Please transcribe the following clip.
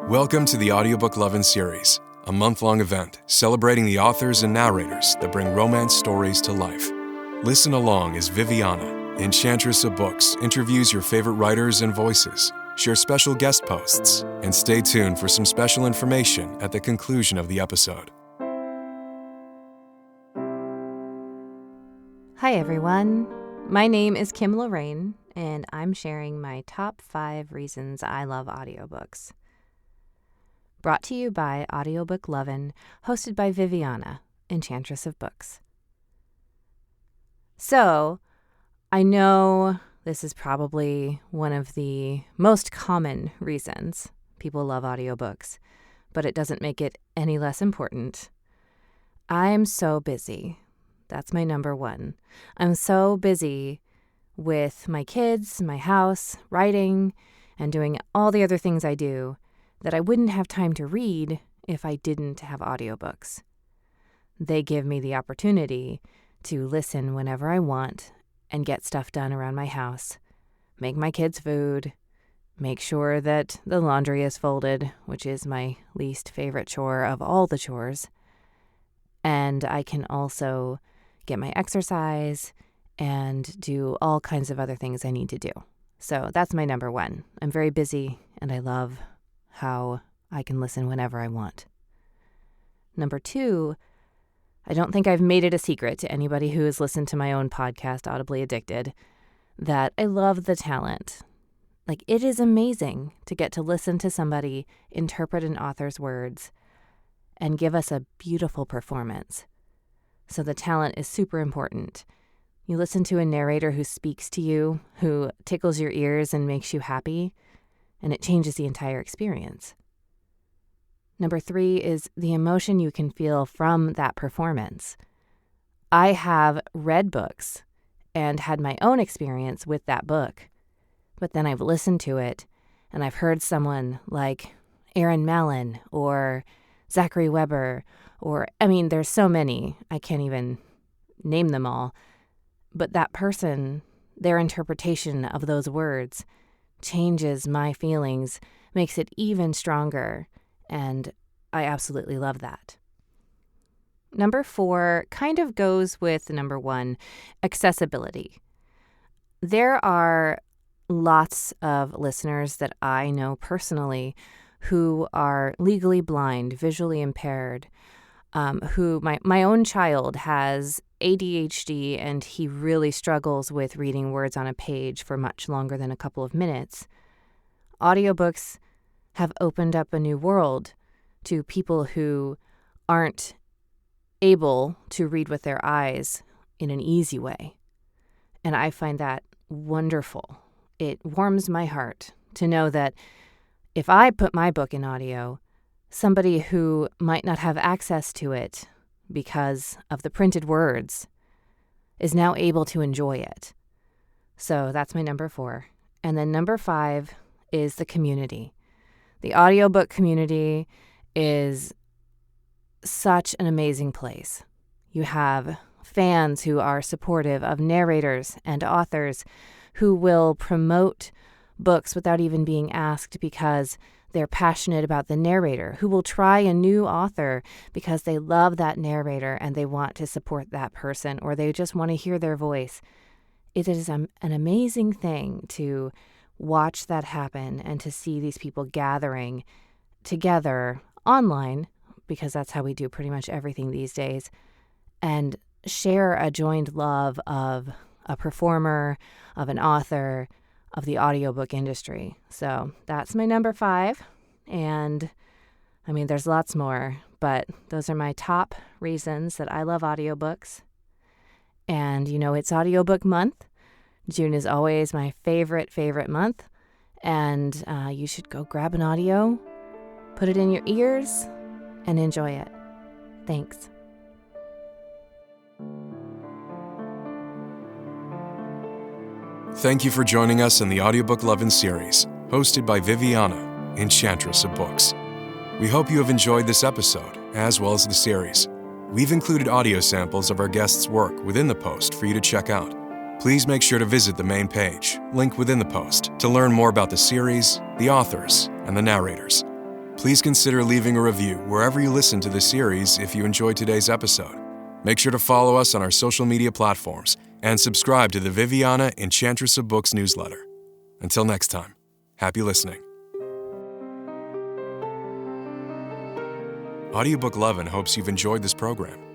Welcome to the Audiobook Lovin Series, a month-long event celebrating the authors and narrators that bring romance stories to life. Listen along as Viviana, Enchantress of Books, interviews your favorite writers and voices, share special guest posts, and stay tuned for some special information at the conclusion of the episode. Hi everyone, my name is Kim Loraine, and I'm sharing my top 5 reasons I love audiobooks. Brought to you by Audiobook Lovin, hosted by Viviana, Enchantress of Books. So, I know this is probably one of the most common reasons people love audiobooks, but it doesn't make it any less important. I'm so busy. That's my number one. I'm so busy with my kids, my house, writing, and doing all the other things I do that I wouldn't have time to read if I didn't have audiobooks. They give me the opportunity to listen whenever I want and get stuff done around my house, make my kids food, make sure that the laundry is folded, which is my least favorite chore of all the chores, and I can also get my exercise and do all kinds of other things I need to do. So that's my number one. I'm very busy, and I love how I can listen whenever I want. Number 2, I don't think I've made it a secret to anybody who has listened to my own podcast, Audibly Addicted, that I love the talent. Like, it is amazing to get to listen to somebody interpret an author's words and give us a beautiful performance. So the talent is super important. You listen to a narrator who speaks to you, who tickles your ears and makes you happy, and it changes the entire experience. Number 3 is the emotion you can feel from that performance. I have read books and had my own experience with that book, but then I've listened to it and I've heard someone like Aaron Mallon or Zachary Weber, there's so many, I can't even name them all, but that person, their interpretation of those words changes my feelings, makes it even stronger, and I absolutely love that. Number 4 kind of goes with number 1, accessibility. There are lots of listeners that I know personally who are legally blind, visually impaired, who my own child has ADHD and he really struggles with reading words on a page for much longer than a couple of minutes. Audiobooks have opened up a new world to people who aren't able to read with their eyes in an easy way. And I find that wonderful. It warms my heart to know that if I put my book in audio, somebody who might not have access to it because of the printed words is now able to enjoy it. So that's my number 4. And then number 5 is the community. The audiobook community is such an amazing place. You have fans who are supportive of narrators and authors who will promote books without even being asked because they're passionate about the narrator, who will try a new author because they love that narrator and they want to support that person, or they just want to hear their voice. It is an amazing thing to watch that happen and to see these people gathering together online, because that's how we do pretty much everything these days, and share a joined love of a performer, of an author, of the audiobook industry. So that's my number 5. And there's lots more, but those are my top reasons that I love audiobooks. And it's audiobook month. June is always my favorite month. And you should go grab an audio, put it in your ears, and enjoy it. Thanks. Thank you for joining us in the Audiobook Lovin Series, hosted by Viviana, Enchantress of Books. We hope you have enjoyed this episode, as well as the series. We've included audio samples of our guests' work within the post for you to check out. Please make sure to visit the main page, link within the post, to learn more about the series, the authors, and the narrators. Please consider leaving a review wherever you listen to the series if you enjoyed today's episode. Make sure to follow us on our social media platforms and subscribe to the Viviana Enchantress of Books newsletter. Until next time, happy listening. Audiobook Lovin hopes you've enjoyed this program.